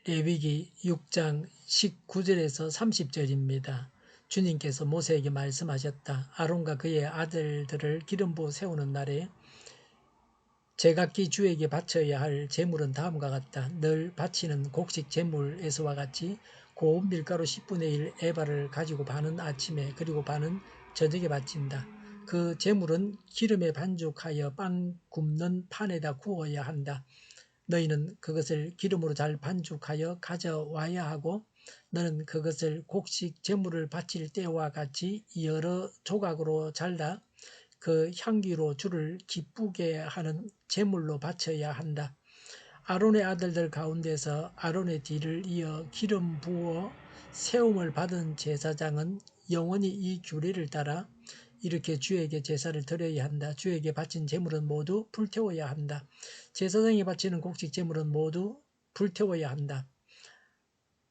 레위기 6장 19절에서 30절입니다. 주님께서 모세에게 말씀하셨다. 아론과 그의 아들들을 기름 부어 세우는 날에 제각기 주에게 바쳐야 할 제물은 다음과 같다. 늘 바치는 곡식 제물에서와 같이 고운 밀가루 10분의 1 에바를 가지고 반은 아침에 그리고 반은 저녁에 바친다. 그 제물은 기름에 반죽하여 빵 굽는 판에다 구워야 한다. 너희는 그것을 기름으로 잘 반죽하여 가져와야 하고 너는 그것을 곡식 제물을 바칠 때와 같이 여러 조각으로 잘라 그 향기로 주를 기쁘게 하는 제물로 바쳐야 한다. 아론의 아들들 가운데서 아론의 뒤를 이어 기름 부어 세움을 받은 제사장은 영원히 이 규례를 따라 이렇게 주에게 제사를 드려야 한다. 주에게 바친 제물은 모두 불태워야 한다. 제사장이 바치는 곡식 제물은 모두 불태워야 한다.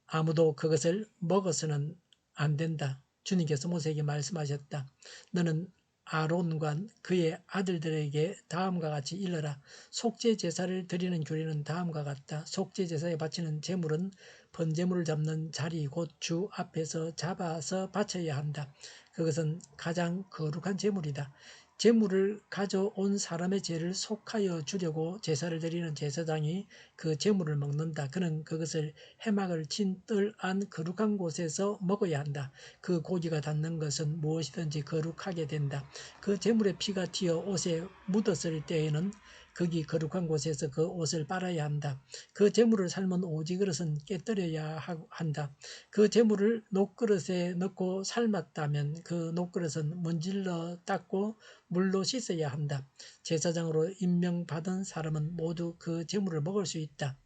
아무도 그것을 먹어서는 안 된다. 주님께서 모세에게 말씀하셨다. 너는 아론과 그의 아들들에게 다음과 같이 일러라. 속죄 제사를 드리는 규례는 다음과 같다. 속죄 제사에 바치는 제물은 번제물을 잡는 자리 곧 주 앞에서 잡아서 바쳐야 한다. 그것은 가장 거룩한 제물이다. 제물을 가져온 사람의 죄를 속하여 주려고 제사를 드리는 제사장이 그 제물을 먹는다. 그는 그것을 해막을 친 뜰 안 거룩한 곳에서 먹어야 한다. 그 고기가 닿는 것은 무엇이든지 거룩하게 된다. 그 제물의 피가 튀어 옷에 묻었을 때에는 거기 거룩한 곳에서 그 옷을 빨아야 한다. 그 제물을 삶은 오지 그릇은 깨뜨려야 한다. 그 제물을 녹그릇에 넣고 삶았다면 그 녹그릇은 문질러 닦고 물로 씻어야 한다. 제사장으로 임명받은 사람은 모두 그 제물을 먹을 수 있다.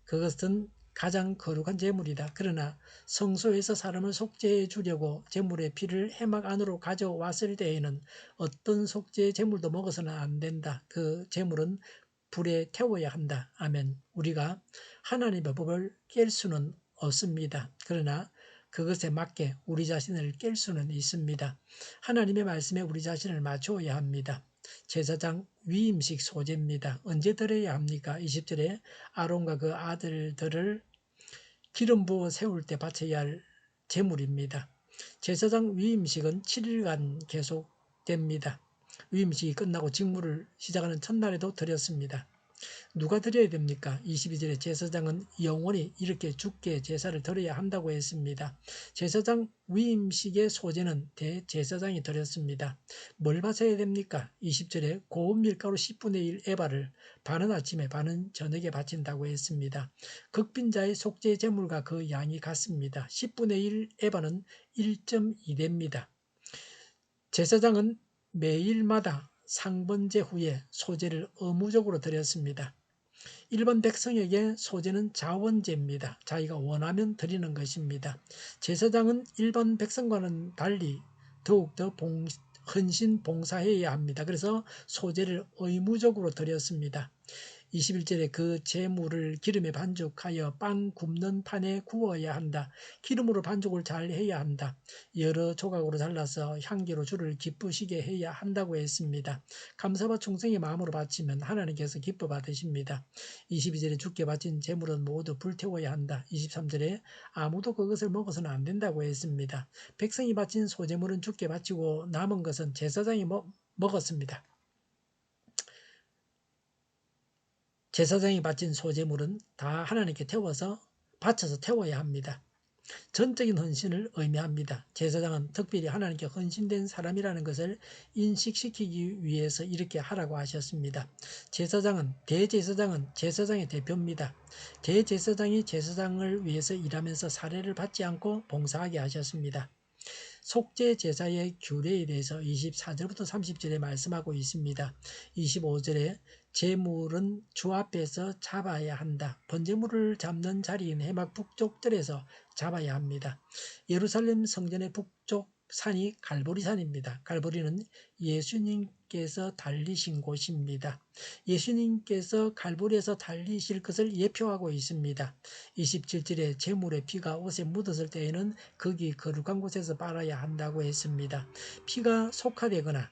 그것은 가장 거룩한 제물이다. 그러나 성소에서 사람을 속죄해 주려고 제물의 피를 해막 안으로 가져왔을 때에는 어떤 속죄 제물도 먹어서는 안 된다. 그 제물은 불에 태워야 한다. 아멘. 우리가 하나님의 법을 깰 수는 없습니다. 그러나 그것에 맞게 우리 자신을 깰 수는 있습니다. 하나님의 말씀에 우리 자신을 맞추어야 합니다. 제사장 위임식 소제입니다. 언제 드려야 합니까? 20절에 아론과 그 아들들을 기름 부어 세울 때 바쳐야 할 제물입니다. 제사장 위임식은 7일간 계속됩니다. 위임식이 끝나고 직무를 시작하는 첫날에도 드렸습니다. 누가 드려야 됩니까? 22절에 제사장은 영원히 이렇게 주께 제사를 드려야 한다고 했습니다. 제사장 위임식의 소재는 대제사장이 드렸습니다. 뭘 바쳐야 됩니까? 20절에 고운 밀가루 10분의 1 에바를 반은 아침에 반은 저녁에 바친다고 했습니다. 극빈자의 속죄 제물과 그 양이 같습니다. 10분의 1 에바는 1.2대입니다. 제사장은 매일마다 상번제 후에 소제를 의무적으로 드렸습니다. 일반 백성에게 소제는 자원제입니다. 자기가 원하면 드리는 것입니다. 제사장은 일반 백성과는 달리 더욱더 헌신 봉사해야 합니다. 그래서 소제를 의무적으로 드렸습니다. 21절에 그 제물을 기름에 반죽하여 빵 굽는 판에 구워야 한다. 기름으로 반죽을 잘 해야 한다. 여러 조각으로 잘라서 향기로 주를 기쁘시게 해야 한다고 했습니다. 감사와 충성의 마음으로 바치면 하나님께서 기뻐 받으십니다. 22절에 주께 바친 제물은 모두 불태워야 한다. 23절에 아무도 그것을 먹어서는 안 된다고 했습니다. 백성이 바친 소제물은 주께 바치고 남은 것은 제사장이 먹었습니다. 제사장이 바친 소제물은 다 하나님께 바쳐서 태워야 합니다. 전적인 헌신을 의미합니다. 제사장은 특별히 하나님께 헌신된 사람이라는 것을 인식시키기 위해서 이렇게 하라고 하셨습니다. 대제사장은 제사장의 대표입니다. 대제사장이 제사장을 위해서 일하면서 사례를 받지 않고 봉사하게 하셨습니다. 속죄 제사의 규례에 대해서 24절부터 30절에 말씀하고 있습니다. 25절에 제물은 주 앞에서 잡아야 한다. 번제물을 잡는 자리인 해막 북쪽들에서 잡아야 합니다. 예루살렘 성전의 북쪽 산이 갈보리산입니다. 갈보리는 예수님께서 달리신 곳입니다. 예수님께서 갈보리에서 달리실 것을 예표하고 있습니다. 27절에 제물의 피가 옷에 묻었을 때에는 거기 거룩한 곳에서 빨아야 한다고 했습니다. 피가 속화되거나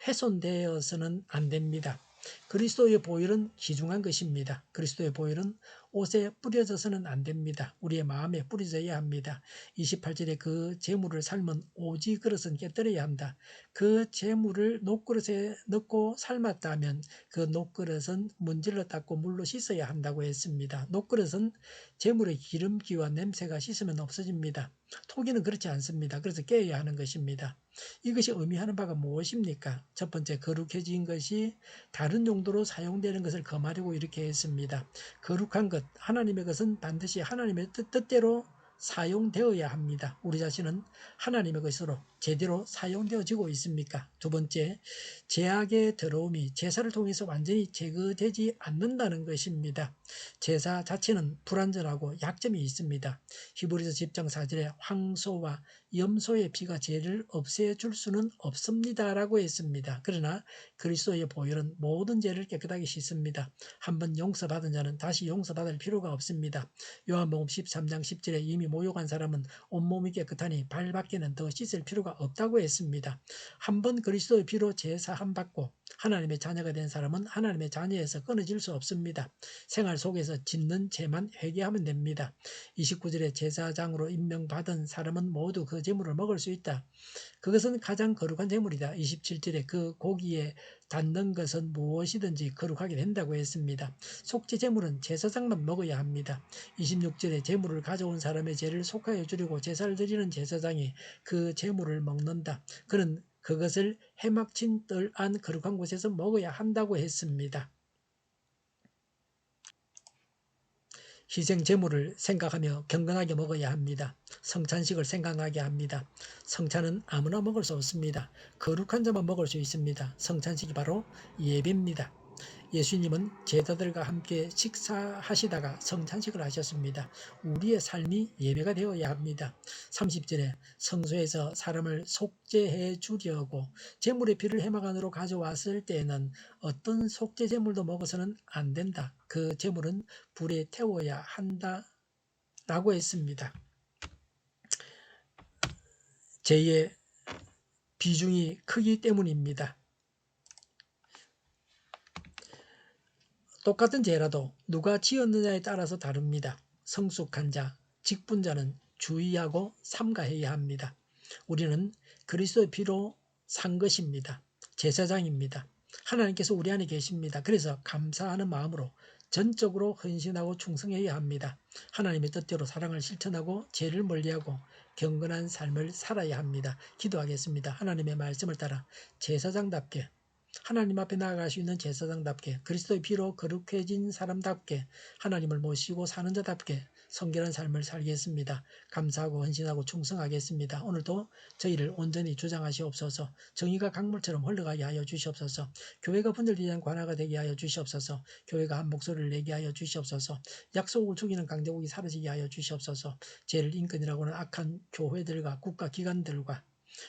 훼손되어서는 안 됩니다. 그리스도의 보혈은 귀중한 것입니다. 그리스도의 보혈은 옷에 뿌려져서는 안 됩니다. 우리의 마음에 뿌려져야 합니다. 28절에 그 재물을 삶은 오지 그릇은 깨뜨려야 한다. 그 재물을 녹그릇에 넣고 삶았다면 그 녹그릇은 문질러 닦고 물로 씻어야 한다고 했습니다. 녹그릇은 재물의 기름기와 냄새가 씻으면 없어집니다. 토기는 그렇지 않습니다. 그래서 깨어야 하는 것입니다. 이것이 의미하는 바가 무엇입니까? 첫 번째, 거룩해진 것이 다른 용도로 사용되는 것을 금하려고 이렇게 했습니다. 거룩한 것, 하나님의 것은 반드시 하나님의 뜻대로 사용되어야 합니다. 우리 자신은 하나님의 것으로 제대로 사용되어지고 있습니까? 두 번째, 제약의 더러움이 제사를 통해서 완전히 제거되지 않는다는 것입니다. 제사 자체는 불완전하고 약점이 있습니다. 히브리서 10장 4절에 황소와 염소의 피가 죄를 없애줄 수는 없습니다라고 했습니다. 그러나 그리스도의 보혈은 모든 죄를 깨끗하게 씻습니다. 한번 용서받은 자는 다시 용서받을 필요가 없습니다. 요한복음 13장 10절에 이미 모욕한 사람은 온몸이 깨끗하니 발밖에는 더 씻을 필요가 없다고 했습니다. 한번 그리스도의 피로 제사함 받고 하나님의 자녀가 된 사람은 하나님의 자녀에서 끊어질 수 없습니다. 생활 속에서 짓는 죄만 회개하면 됩니다. 29절에 제사장으로 임명받은 사람은 모두 그 제물을 먹을 수 있다. 그것은 가장 거룩한 제물이다. 27절에 그 고기에 닿는 것은 무엇이든지 거룩하게 된다고 했습니다. 속죄 제물은 제사장만 먹어야 합니다. 26절에 제물을 가져온 사람의 죄를 속하여 주려고 제사를 드리는 제사장이 그 제물을 먹는다. 그는 그것을 해막친 뜰 안 거룩한 곳에서 먹어야 한다고 했습니다. 희생 제물을 생각하며 경건하게 먹어야 합니다. 성찬식을 생각나게 합니다. 성찬은 아무나 먹을 수 없습니다. 거룩한 자만 먹을 수 있습니다. 성찬식이 바로 예배입니다. 예수님은 제자들과 함께 식사하시다가 성찬식을 하셨습니다. 우리의 삶이 예배가 되어야 합니다. 30절에 성소에서 사람을 속죄해 주려고 제물의 피를 회막 안으로 가져왔을 때에는 어떤 속죄 제물도 먹어서는 안 된다. 그 제물은 불에 태워야 한다라고 했습니다. 죄의 비중이 크기 때문입니다. 똑같은 죄라도 누가 지었느냐에 따라서 다릅니다. 성숙한 자, 직분자는 주의하고 삼가해야 합니다. 우리는 그리스도의 피로 산 것입니다. 제사장입니다. 하나님께서 우리 안에 계십니다. 그래서 감사하는 마음으로 전적으로 헌신하고 충성해야 합니다. 하나님의 뜻대로 사랑을 실천하고 죄를 멀리하고 경건한 삶을 살아야 합니다. 기도하겠습니다. 하나님의 말씀을 따라 제사장답게 하나님 앞에 나아갈 수 있는 제사장답게 그리스도의 피로 거룩해진 사람답게 하나님을 모시고 사는 자답게 성결한 삶을 살겠습니다. 감사하고 헌신하고 충성하겠습니다. 오늘도 저희를 온전히 주장하시옵소서. 정의가 강물처럼 흘러가게 하여 주시옵소서. 교회가 분열되지 않고 하나가 되게 하여 주시옵소서. 교회가 한 목소리를 내게 하여 주시옵소서. 약속을 죽이는 강대국이 사라지게 하여 주시옵소서. 죄를 인권이라고 하는 악한 교회들과 국가기관들과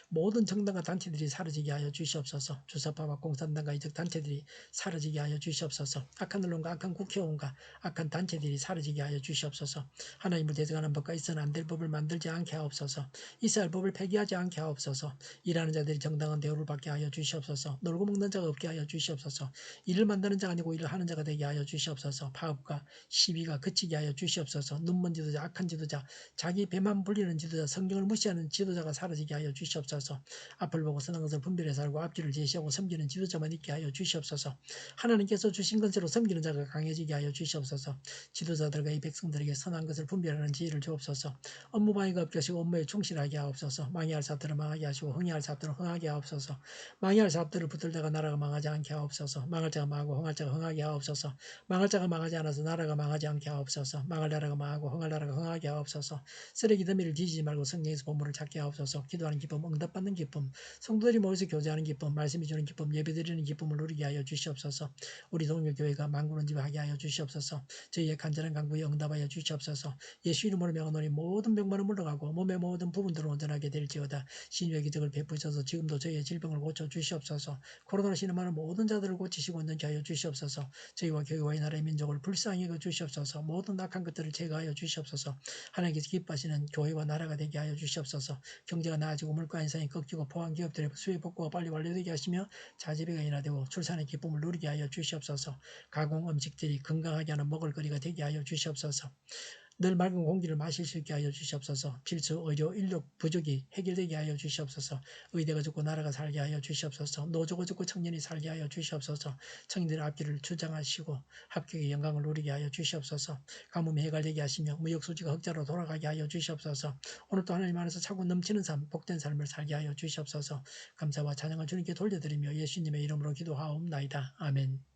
모든 정당과 단체들이 사라지게 하여 주시옵소서. 주사파와 공산당과 이적 단체들이 사라지게 하여 주시옵소서. 악한 언론과 악한 국회의원과 악한 단체들이 사라지게 하여 주시옵소서. 하나님을 대적하는 법과 있어는 안 될 법을 만들지 않게 하옵소서. 있어야 할 법을 폐기하지 않게 하옵소서. 일하는 자들이 정당한 대우를 받게 하여 주시옵소서. 놀고 먹는 자가 없게 하여 주시옵소서. 일을 만드는 자가 아니고 일을 하는 자가 되게 하여 주시옵소서. 파업과 시비가 그치게 하여 주시옵소서. 눈먼 지도자, 악한 지도자, 자기 배만 불리는 지도자, 성경을 무시하는 지도자가 사라지게 하여 주시옵소서. 앞을 보고 선한 것을 분별해 살고 앞뒤를 제시하고 섬기는 지도자만 있게 하여 주시옵소서. 하나님께서 주신 것으로 섬기는 자가 강해지게 하여 주시옵소서. 지도자들과 이 백성들에게 선한 것을 분별하는 지혜를 주옵소서. 업무 방해가 없게 하시고 업무에 충실하게 하옵소서. 망해할 사업들을 망하게 하시고 흥해할 사업들을 흥하게 하옵소서. 망해할 사업들을 붙들다가 나라가 망하지 않게 하옵소서. 망할 자가 망하고 흥할 자가 흥하게 하옵소서. 망할 자가 망하지 않아서 나라가 망하지 않게 하옵소서. 망할 나라가 망하고 흥할 나라가 흥하게 하옵소서. 쓰레기 더미를 뒤지지 말고 성령에서 보물을 찾게 하옵소서. 기도하는 기쁨, 응답받는 기쁨, 성도들이 모여서 교제하는 기쁨, 말씀이 주는 기쁨, 예배드리는 기쁨을 누리게 하여 주시옵소서. 우리 동료교회가 만군을 지배하게 하여 주시옵소서. 저희의 간절한 간구에 응답하여 주시옵소서. 예수 이름으로 명하노니 모든 병만은 물러가고 몸의 모든 부분들을 온전하게 될지어다. 신유의 기적을 베푸셔서 지금도 저희의 질병을 고쳐 주시옵소서. 코로나로 신음하는 모든 자들을 고치시고 온전케 하여 주시옵소서. 저희와 교회와 이 나라의 민족을 불쌍히 여겨 주시옵소서. 모든 악한 것들을 제거하여 주시옵소서. 하나님께서 기뻐하시는 교회와 나라가 되게 하여 주시옵소서. 경제가 나아지고 물가 물가 인상이 꺾이고 포항 기업들의 수요 복구가 빨리 완료되게 하시며 자재비가 인하되고 출산의 기쁨을 누리게 하여 주시옵소서. 가공 음식들이 건강하게 하는 먹을거리가 되게 하여 주시옵소서. 늘 맑은 공기를 마실 수 있게 하여 주시옵소서. 필수 의료 인력 부족이 해결되게 하여 주시옵소서. 의대가 죽고 나라가 살게 하여 주시옵소서. 노조가 죽고 청년이 살게 하여 주시옵소서. 청년들의 앞길을 주장하시고 합격의 영광을 누리게 하여 주시옵소서. 가뭄이 해결되게 하시며 무역수지가 흑자로 돌아가게 하여 주시옵소서. 오늘도 하나님 안에서 차고 넘치는 삶, 복된 삶을 살게 하여 주시옵소서. 감사와 찬양을 주님께 돌려드리며 예수님의 이름으로 기도하옵나이다. 아멘.